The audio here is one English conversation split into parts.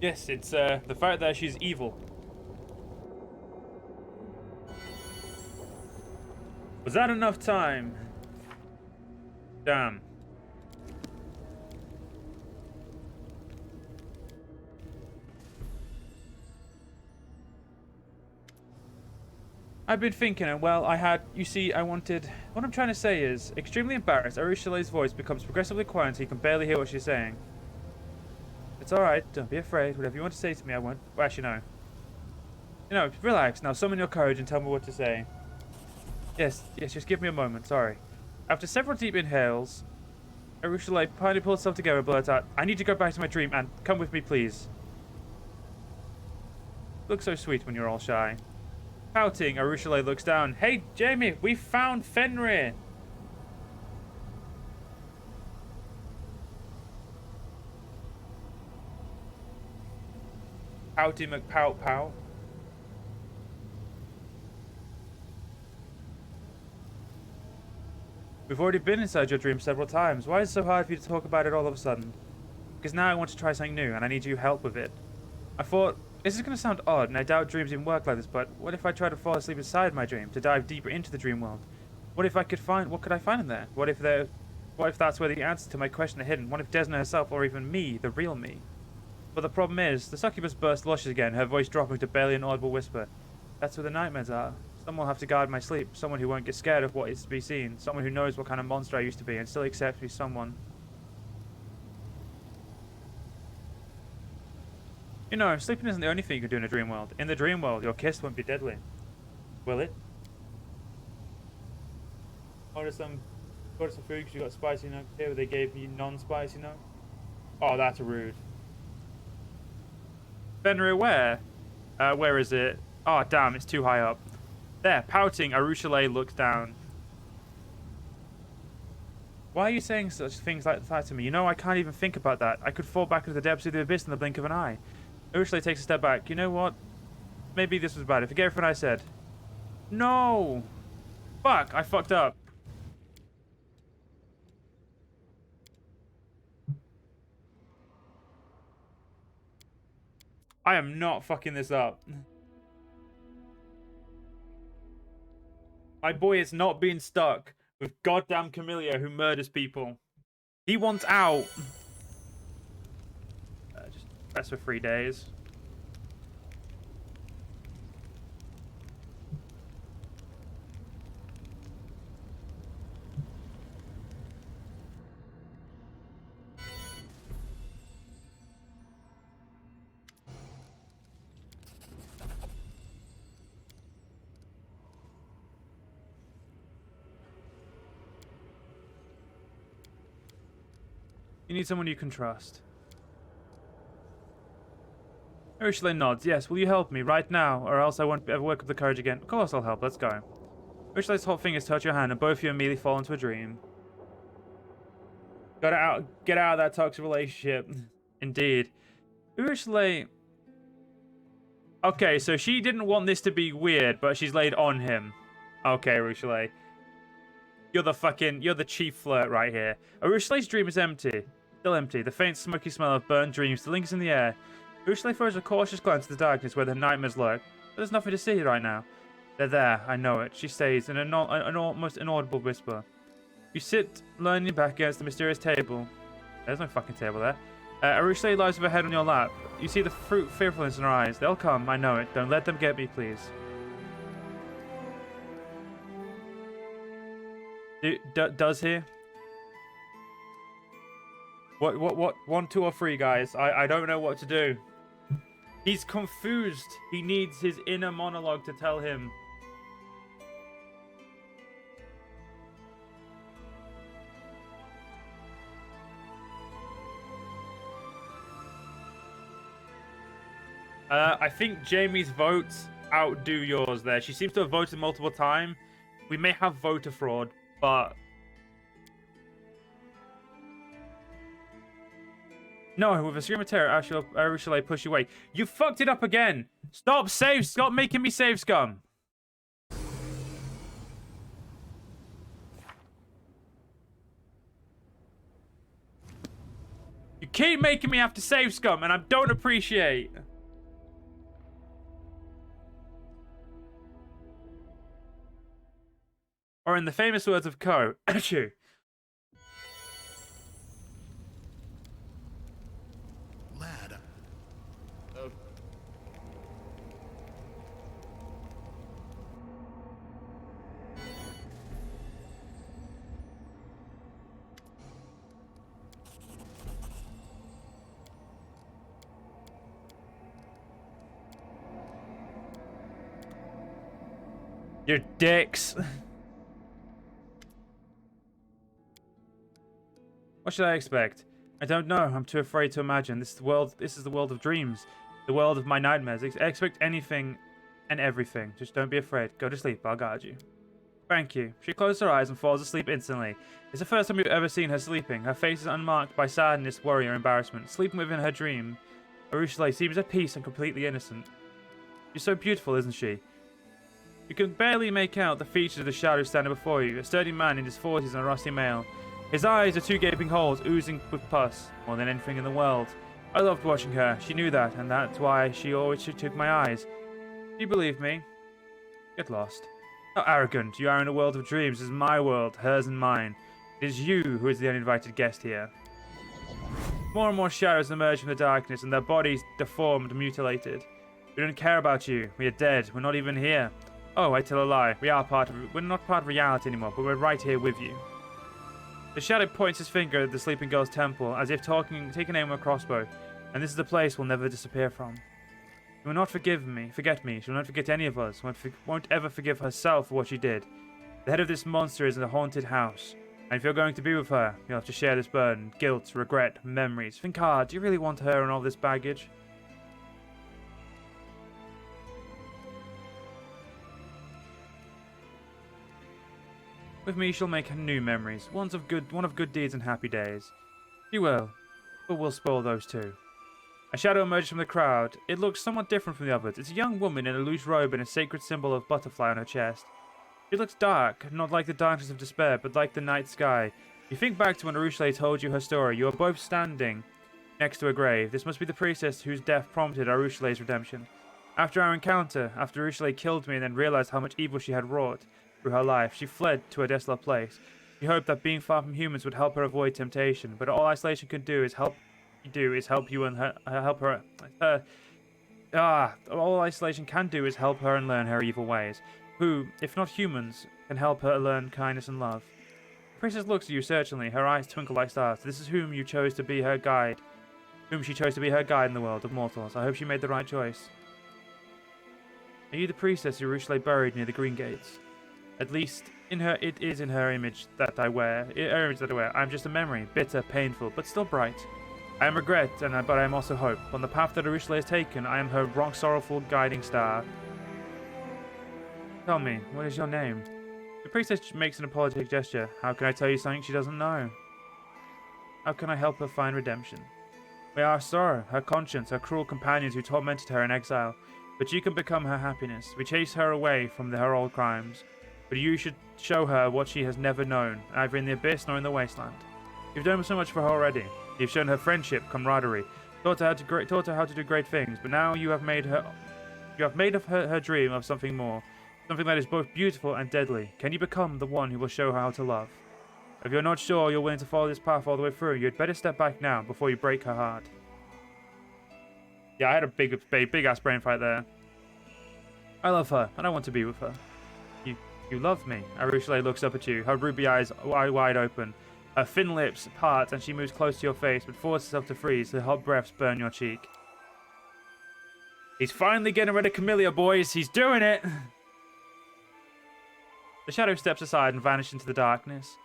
Yes, it's the fact that she's evil. Was that enough time? Damn. I've been thinking, and well, you see, what I'm trying to say is, extremely embarrassed, Arushalei's voice becomes progressively quiet until you can barely hear what she's saying. It's alright, don't be afraid, whatever you want to say to me, I won't. Well, actually, no. You know, relax, now summon your courage and tell me what to say. Yes, just give me a moment, sorry. After several deep inhales, Arushalei finally pulls herself together and blurts out, I need to go back to my dream, and come with me, please. You look so sweet when you're all shy. Pouting, Arushalei looks down. Hey, Jamie, we found Fenrir. Pouty McPout. We've already been inside your dream several times. Why is it so hard for you to talk about it all of a sudden? Because now I want to try something new, and I need your help with it. I thought, this is going to sound odd, and I doubt dreams even work like this, but what if I try to fall asleep inside my dream, to dive deeper into the dream world? What could I find in there? What if that's where the answers to my question are hidden? What if Desna herself, or even me, the real me? But the problem is, the succubus burst luscious again, her voice dropping to barely an audible whisper. That's where the nightmares are. Someone will have to guard my sleep, someone who won't get scared of what is to be seen, someone who knows what kind of monster I used to be, and still accepts me someone. You know, sleeping isn't the only thing you can do in a dream world. In the dream world, your kiss won't be deadly. Will it? Order some food because you got spicy note here, but they gave me non-spicy note. Oh, that's rude. Fenrir, where? Where is it? Oh, damn, it's too high up. There, pouting, Arushalei looks down. Why are you saying such things like that to me? You know, I can't even think about that. I could fall back into the depths of the abyss in the blink of an eye. Arushalei takes a step back. You know what? Maybe this was bad. Forget everything I said. No! Fuck, I fucked up. I am not fucking this up. My boy is not being stuck with goddamn Camellia who murders people. He wants out. Just rest for 3 days. You need someone you can trust. Arushalei nods. Yes, will you help me right now, or else I won't ever work up the courage again? Of course I'll help. Let's go. Arushlei's hot fingers touch your hand, and both of you immediately fall into a dream. Get out of that toxic relationship. Indeed. Arushalei... Okay, so she didn't want this to be weird, but she's laid on him. Okay, Arushalei. You're the chief flirt right here. Arushalei's dream is empty. Still empty. The faint smoky smell of burnt dreams still lingers in the air. Arushalei throws a cautious glance at the darkness where the nightmares lurk. But there's nothing to see right now. They're there, I know it, she says in an almost inaudible whisper. You sit, leaning back against the mysterious table. There's no fucking table there. Arushalei lies with her head on your lap. You see the fearfulness in her eyes. They'll come, I know it. Don't let them get me, please. Does he? What? 1, 2, or 3, guys? I don't know what to do. He's confused. He needs his inner monologue to tell him. I think Jamie's votes outdo yours there. She seems to have voted multiple times. We may have voter fraud, but... No, with a scream of terror, Arushalei push you away. You fucked it up again! Stop making me save scum! You keep making me have to save scum, and I don't appreciate. Or in the famous words of Ko, achoo. Lad. You're dicks. What should I expect? I don't know. I'm too afraid to imagine. This is the world of dreams. The world of my nightmares. I expect anything and everything. Just don't be afraid. Go to sleep. I'll guard you. Thank you. She closes her eyes and falls asleep instantly. It's the first time we've ever seen her sleeping. Her face is unmarked by sadness, worry, or embarrassment. Sleeping within her dream, Arushale seems at peace and completely innocent. She's so beautiful, isn't she? You can barely make out the features of the shadow standing before you. A sturdy man in his 40s and a rusty male. His eyes are two gaping holes, oozing with pus, more than anything in the world. I loved watching her. She knew that, and that's why she always took my eyes. Do you believe me? Get lost. How arrogant. You are in a world of dreams. This is my world, hers and mine. It is you who is the uninvited guest here. More and more shadows emerge from the darkness, and their bodies deformed and mutilated. We don't care about you. We are dead. We're not even here. Oh, I tell a lie. We're not part of reality anymore, but we're right here with you. The shadow points his finger at the sleeping girl's temple, as if taking aim with a crossbow, and this is the place we'll never disappear from. She will not forget me. She will not forget any of us. Won't ever forgive herself for what she did. The head of this monster is in a haunted house, and if you're going to be with her, you'll have to share this burden, guilt, regret, memories. Think hard. Do you really want her and all this baggage? With me, she'll make new memories, one of good deeds and happy days. She will, but we'll spoil those too. A shadow emerges from the crowd. It looks somewhat different from the others. It's a young woman in a loose robe and a sacred symbol of butterfly on her chest. She looks dark, not like the darkness of despair, but like the night sky. You think back to when Arushale told you her story. You are both standing next to a grave. This must be the priestess whose death prompted Arushale's redemption. After our encounter, after Arushale killed me and then realized how much evil she had wrought through her life, she fled to a desolate place. She hoped that being far from humans would help her avoid temptation, but all isolation can do is help you and all isolation can do is help her and learn her evil ways. Who, if not humans, can help her learn kindness and love? The princess looks at you searchingly, her eyes twinkle like stars. This is whom she chose to be her guide in the world of mortals. I hope she made the right choice. Are you the priestess who Arushale buried near the Green Gates? At least, it is in her image that I wear. I'm just a memory, bitter, painful, but still bright. I am regret, but I am also hope. On the path that Arushale has taken, I am her sorrowful guiding star. Tell me, what is your name? The priestess makes an apologetic gesture. How can I tell you something she doesn't know? How can I help her find redemption? We are Sora, her conscience, her cruel companions who tormented her in exile. But you can become her happiness. We chase her away from her old crimes. But you should show her what she has never known, either in the abyss nor in the wasteland. You've done so much for her already. You've shown her friendship, camaraderie, taught her how to do great things. But now you have made of her dream of something more, something that is both beautiful and deadly. Can you become the one who will show her how to love? If you're not sure you're willing to follow this path all the way through, you'd better step back now before you break her heart. Yeah, I had a big ass brain fight there. I love her, and I want to be with her. You love me. Arushale looks up at you, her ruby eyes wide open. Her thin lips part and she moves close to your face, but forces herself to freeze. Her hot breaths burn your cheek. He's finally getting rid of Camellia, boys. He's doing it. The shadow steps aside and vanishes into the darkness.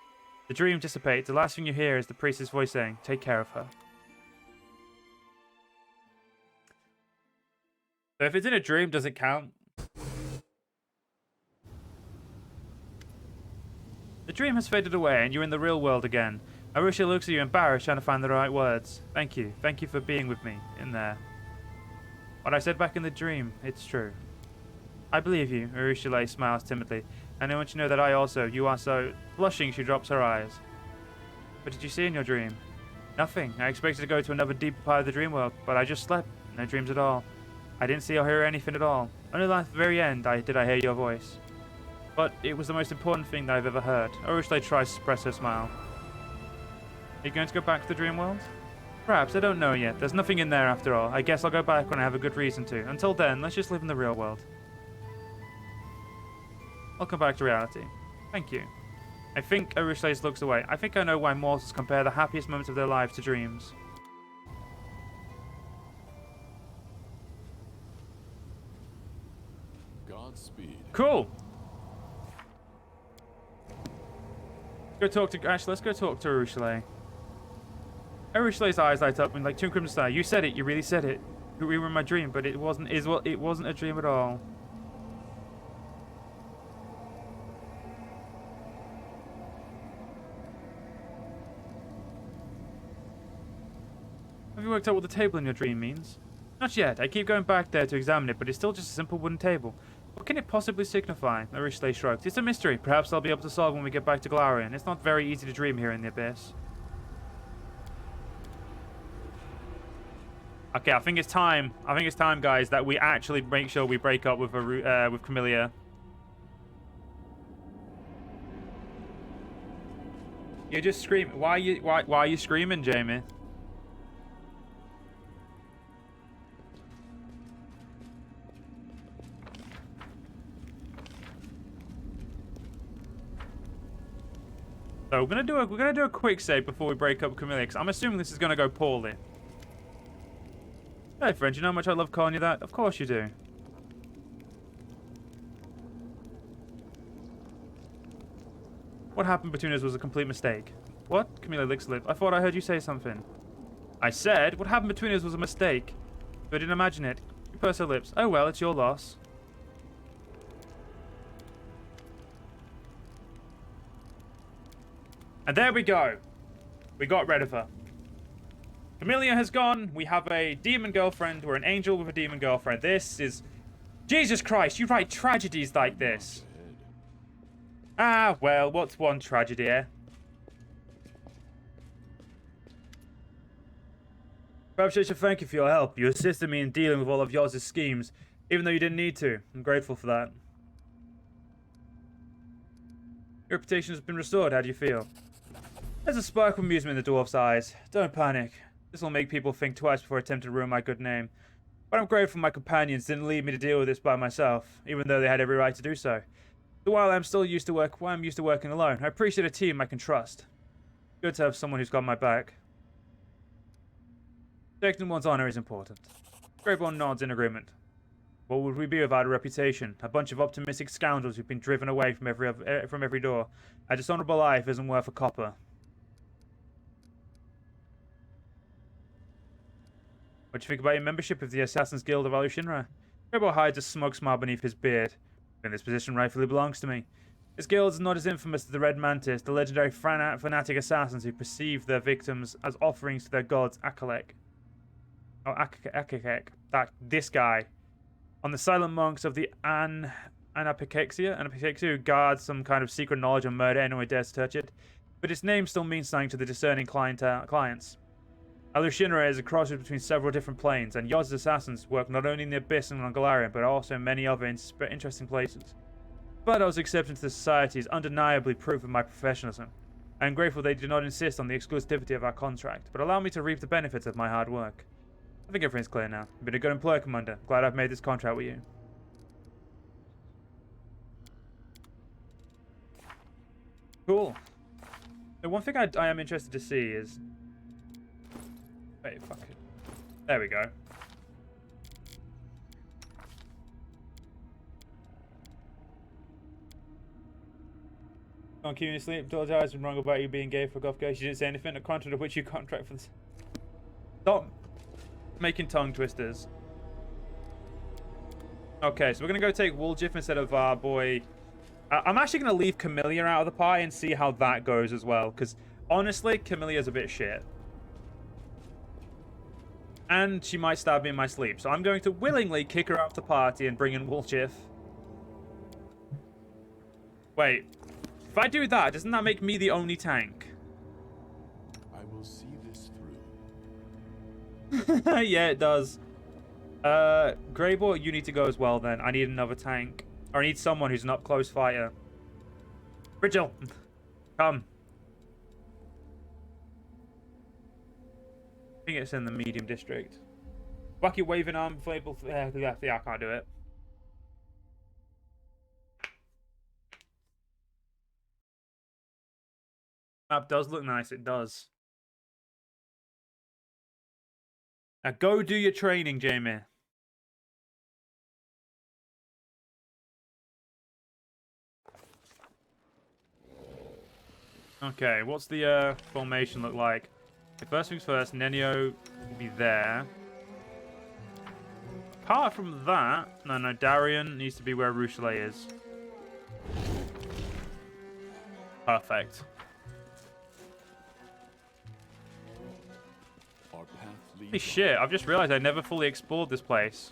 The dream dissipates. The last thing you hear is the priest's voice saying, "Take care of her." So if it's in a dream, does it count? The dream has faded away, and you're in the real world again. Arushale looks at you embarrassed, trying to find the right words. Thank you for being with me in there. What I said back in the dream, it's true. I believe you, Arushale smiles timidly, and I want you to know that you are so... Blushing, she drops her eyes. What did you see in your dream? Nothing. I expected to go to another deeper part of the dream world, but I just slept. No dreams at all. I didn't see or hear anything at all. Only at the very end did I hear your voice. But it was the most important thing that I've ever heard. Ursula tries to suppress her smile. Are you going to go back to the dream world? Perhaps. I don't know yet. There's nothing in there after all. I guess I'll go back when I have a good reason to. Until then, let's just live in the real world. I'll come back to reality. Thank you. I think Ursula looks away. I think I know why mortals compare the happiest moments of their lives to dreams. Godspeed. Cool. Let's go talk to Ursula. Ursula's eyes light up in like two crimson stars. You said it. You really said it. We were in my dream, but it wasn't. It wasn't a dream at all. Have you worked out what the table in your dream means? Not yet. I keep going back there to examine it, but it's still just a simple wooden table. What can it possibly signify? Ursula shrugged. It's a mystery. Perhaps I'll be able to solve when we get back to Galarian. It's not very easy to dream here in the Abyss. Okay, I think it's time. Guys, that we actually make sure we break up with Camellia. You're just screaming. Why are you screaming, Jamie? So we're gonna do a quick save before we break up Camellia, because I'm assuming this is gonna go poorly. Hey friend, you know how much I love calling you that? Of course you do. What happened between us was a complete mistake. What? Camellia licks lip. I thought I heard you say something. I said, what happened between us was a mistake. But I didn't imagine it. You purse her lips. Oh well, it's your loss. And there we go. We got rid of her. Camellia has gone. We have a demon girlfriend. We're an angel with a demon girlfriend. This is... Jesus Christ, you write tragedies like this. Ah, well, what's one tragedy, eh? Perhaps I should thank you for your help. You assisted me in dealing with all of yours' schemes, even though you didn't need to. I'm grateful for that. Your reputation has been restored. How do you feel? There's a spark of amusement in the dwarf's eyes. Don't panic. This will make people think twice before attempting to ruin my good name. But I'm grateful my companions didn't leave me to deal with this by myself, even though they had every right to do so. So while I'm used to working alone, I appreciate a team I can trust. Good to have someone who's got my back. Protecting one's honor is important. Graybone nods in agreement. What would we be without a reputation? A bunch of optimistic scoundrels who've been driven away from every door. A dishonorable life isn't worth a copper. What do you think about your membership of the Assassin's Guild of Alushinra? Grebo hides a smug smile beneath his beard. And this position rightfully belongs to me. This guild is not as infamous as the Red Mantis, the legendary fanatic assassins who perceive their victims as offerings to their gods, Akalek. Oh, Akakek. This guy. On the silent monks of the Anapikexia who guard some kind of secret knowledge and murder anyone who dares to touch it. But its name still means something to the discerning clients. Alushinra is a crossroads between several different planes, and Yoz's assassins work not only in the Abyss and on Galarian, but also in many other interesting places. But I was accepted into the society is undeniably proof of my professionalism. I am grateful they do not insist on the exclusivity of our contract, but allow me to reap the benefits of my hard work. I think everything's clear now. You've been a good employer, Commander. Glad I've made this contract with you. Cool. The one thing I am interested to see is... Wait, fuck it. There we go. Don't keep me asleep. Daughter has been wrong about you being gay for Goth Girl. She didn't say anything. A contract of which you contract for this. Stop making tongue twisters. Okay, so we're gonna go take Wooljiff instead of our boy. I'm actually gonna leave Camellia out of the pie and see how that goes as well, because honestly, Camelia's a bit shit. And she might stab me in my sleep, so I'm going to willingly kick her out of the party and bring in Wooljiff. Wait, if I do that, doesn't that make me the only tank? I will see this through. Yeah, it does. Greyball, you need to go as well then. I need another tank. Or I need someone who's an up-close fighter. Rigel, come. I think it's in the medium district. Bucket waving arm, inflatable. Yeah, I can't do it. Map does look nice, it does. Now go do your training, Jamie. Okay, what's the formation look like? Okay, first things first, Nenio will be there. Apart from that, no, Darian needs to be where Rochelet is. Perfect. Holy shit, I've just realized I never fully explored this place.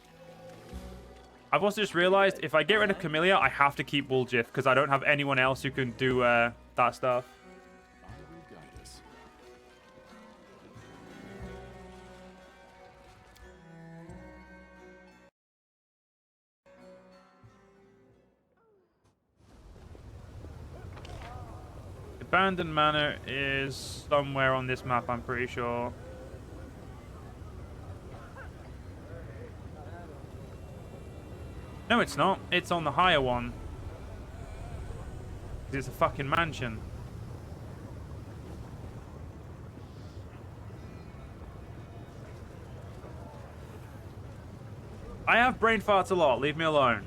I've also just realized if I get rid of Camellia, I have to keep Wooljiff because I don't have anyone else who can do that stuff. Abandoned Manor is somewhere on this map, I'm pretty sure. No, it's not. It's on the higher one. It's a fucking mansion. I have brain farts a lot. Leave me alone.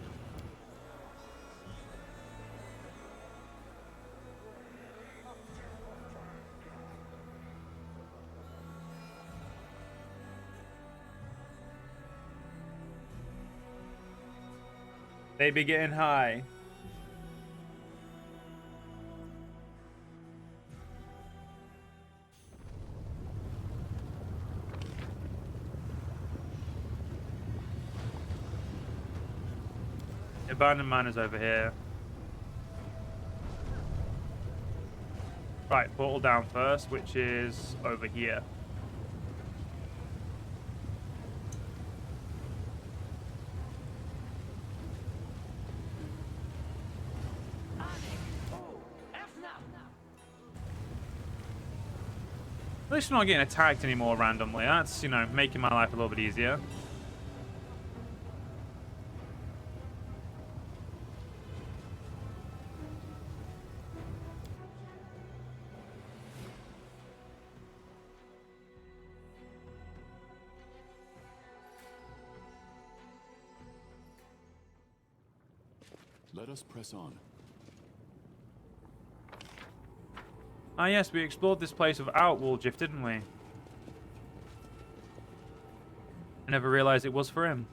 They be getting high. Abandoned Manor's over here. Right, portal down first, which is over here. At least we're not getting attacked anymore randomly. That's, you know, making my life a little bit easier. Let us press on. Ah, yes, we explored this place without Wooljiff, didn't we? I never realized it was for him.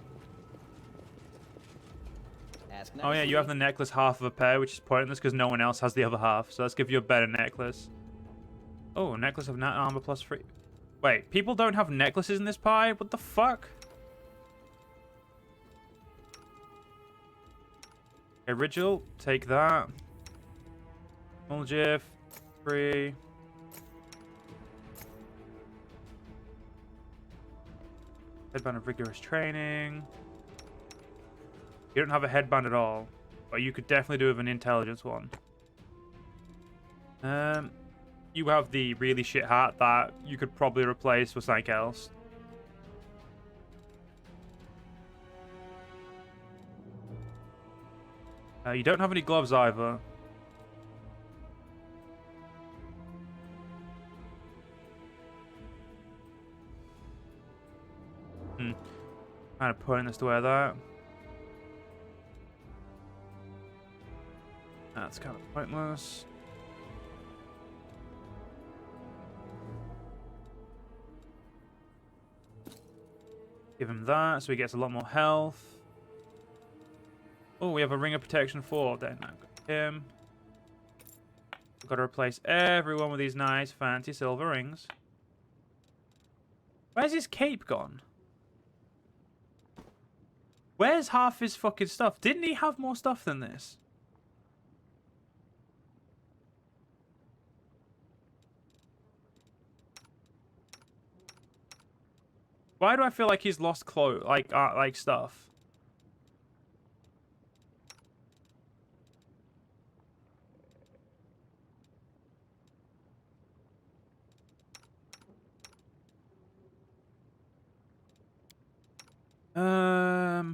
Oh yeah, you have the necklace half of a pair, which is pointless because no one else has the other half. So let's give you a better necklace. Oh, necklace of nat armor plus 3. Wait, people don't have necklaces in this pie? What the fuck? Okay, Rigel, take that. Wooljiff, 3. Headband of rigorous training. You don't have a headband at all, but you could definitely do with an intelligence one. You have the really shit hat that you could probably replace with something else. You don't have any gloves either. Kind of pointless to wear that. That's kind of pointless. Give him that so he gets a lot more health. Oh, we have a ring of protection 4. Then I've got him. We've got to replace everyone with these nice fancy silver rings. Where's his cape gone? Where's half his fucking stuff? Didn't he have more stuff than this? Why do I feel like he's lost clothes, like stuff?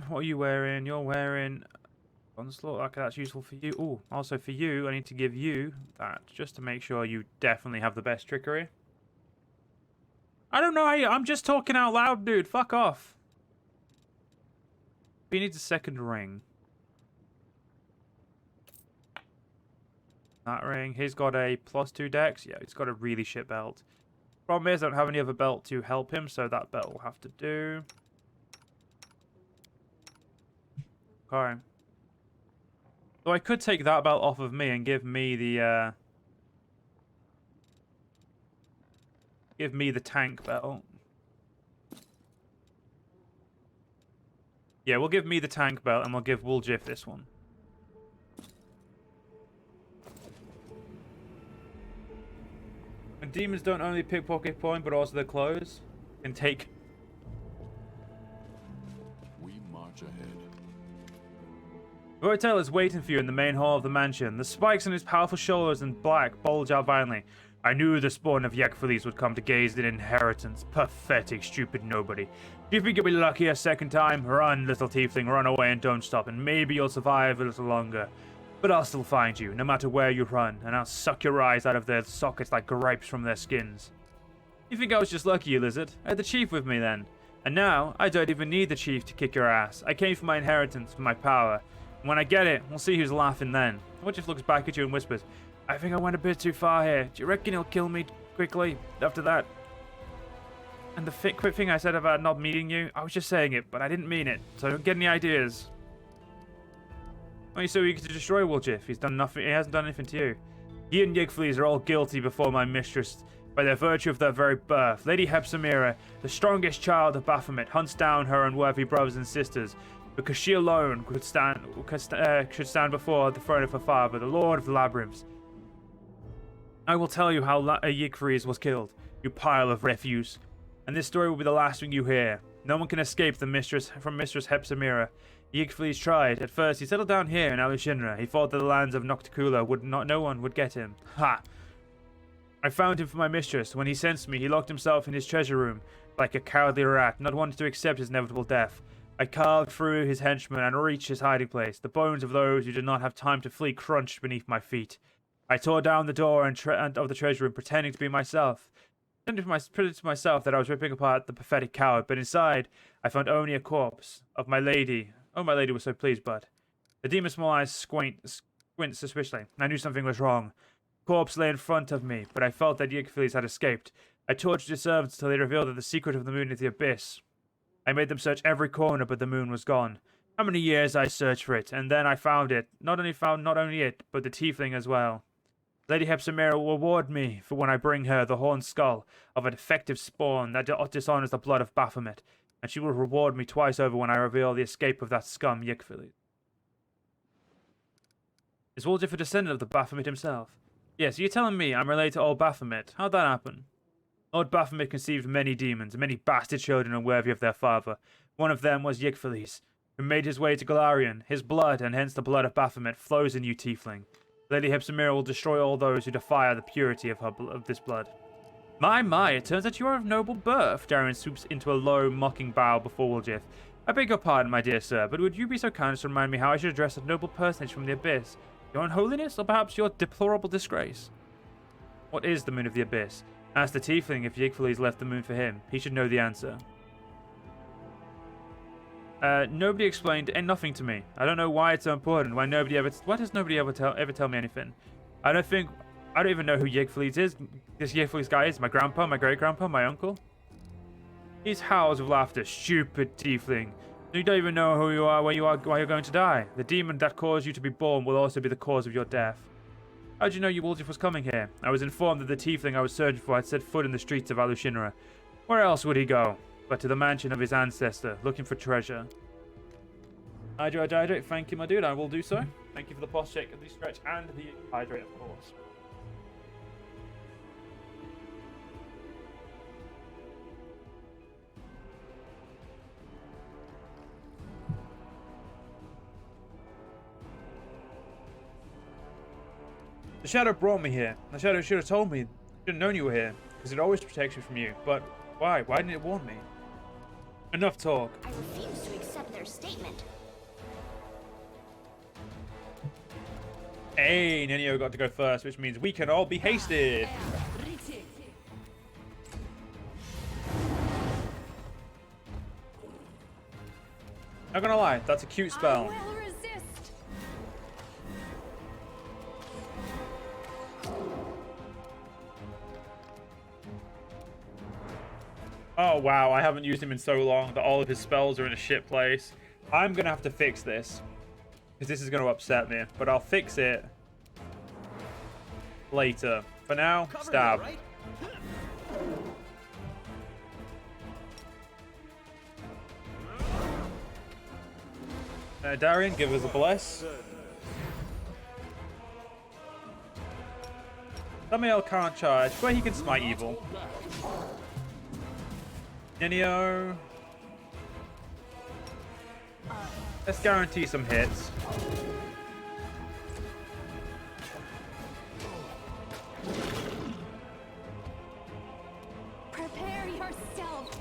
What are you wearing? You're wearing onslaught. Okay, that's useful for you. Oh, also for you, I need to give you that just to make sure you definitely have the best trickery. I don't know how you... I'm just talking out loud, dude. Fuck off. He needs a second ring. That ring. He's got a +2 dex. Yeah, he's got a really shit belt. Problem is, I don't have any other belt to help him, so that belt will have to do. Okay. So I could take that belt off of me and give me the tank belt. Yeah, we'll give me the tank belt and we'll give Wooljiff this one. And demons don't only pickpocket point, but also their clothes. Can take... We march ahead. Voitel is waiting for you in the main hall of the mansion. The spikes on his powerful shoulders and black bulge out violently. I knew the spawn of Yakfalis would come to gaze in inheritance. Pathetic, stupid nobody. Do you think you'll be lucky a second time? Run, little tiefling, run away and don't stop, and maybe you'll survive a little longer. But I'll still find you, no matter where you run, and I'll suck your eyes out of their sockets like grapes from their skins. You think I was just lucky, you lizard? I had the chief with me then. And now, I don't even need the chief to kick your ass. I came for my inheritance, for my power. And when I get it, we'll see who's laughing then. Wooljiff looks back at you and whispers, I think I went a bit too far here. Do you reckon he'll kill me quickly after that? And the quick thing I said about not meeting you, I was just saying it, but I didn't mean it, so don't get any ideas. Why are you so eager to destroy Wooljiff? He's done nothing. He hasn't done anything to you. He and Yigflees are all guilty before my mistress by the virtue of their very birth. Lady Hepsamira, the strongest child of Baphomet, hunts down her unworthy brothers and sisters, because she alone should stand before the throne of her father, the Lord of the Labyrinths. I will tell you how Yigflees was killed, you pile of refuse. And this story will be the last thing you hear. No one can escape from Mistress Hepsamira. Yigflees tried. At first, he settled down here in Alushinra. He thought that the lands of Nocticula no one would get him. Ha! I found him for my mistress. When he sensed me, he locked himself in his treasure room, like a cowardly rat, not wanting to accept his inevitable death. I carved through his henchmen and reached his hiding place. The bones of those who did not have time to flee crunched beneath my feet. I tore down the door of the treasure room, pretending to be myself. Pretending to myself that I was ripping apart the pathetic coward, but inside, I found only a corpse of my lady. Oh, my lady was so pleased, but... The demon's small eyes squint suspiciously. I knew something was wrong. The corpse lay in front of me, but I felt that Yigflees had escaped. I tortured his servants until they revealed that the secret of the moon is the abyss. I made them search every corner, but the moon was gone. How many years I searched for it, and then I found it. Not only it, but the tiefling as well. Lady Hepsamira will reward me for when I bring her the horned skull of a defective spawn that dishonors the blood of Baphomet, and she will reward me twice over when I reveal the escape of that scum Yigflees. Is Wooljiff a descendant of the Baphomet himself? Yes, you're telling me I'm related to old Baphomet. How'd that happen? Lord Baphomet conceived many demons, many bastard children unworthy of their father. One of them was Yigflees, who made his way to Golarion. His blood, and hence the blood of Baphomet, flows in you, tiefling. Lady Hepsamira will destroy all those who defy the purity of this blood. My, it turns out you are of noble birth. Darren swoops into a low, mocking bow before Wooljiff. I beg your pardon, my dear sir, but would you be so kind as to remind me how I should address a noble personage from the Abyss? Your unholiness, or perhaps your deplorable disgrace? What is the moon of the Abyss? Ask the tiefling if Yigflees left the moon for him. He should know the answer. Nobody explained nothing to me. I don't know why it's so important. Why does nobody ever tell me anything? I don't even know who Yigflees is. This Yigflees guy is my grandpa, my great grandpa, my uncle. He howls with laughter. Stupid tiefling. You don't even know who you are, why you're going to die. The demon that caused you to be born will also be the cause of your death. How did you know Wooljiff was coming here? I was informed that the tiefling I was searching for had set foot in the streets of Alushinra. Where else would he go? But to the mansion of his ancestor, looking for treasure. Hydrate, thank you, my dude. I will do so. Thank you for the pulse check, the stretch, and the hydrate, of course. The shadow brought me here. The shadow should have told me. Should have known you were here, because it always protects me from you. But why? Why didn't it warn me? Enough talk. I refuse to accept their statement. Hey, Nenio got to go first, which means we can all be hasted. Not gonna lie, that's a cute spell. I will resist. Oh wow, I haven't used him in so long that all of his spells are in a shit place. I'm gonna have to fix this, because this is gonna upset me, but I'll fix it later. For now, stab. Right? Darian, give us a bless. Samael can't charge, but he can smite evil. Nenio. Let's guarantee some hits. Prepare yourself.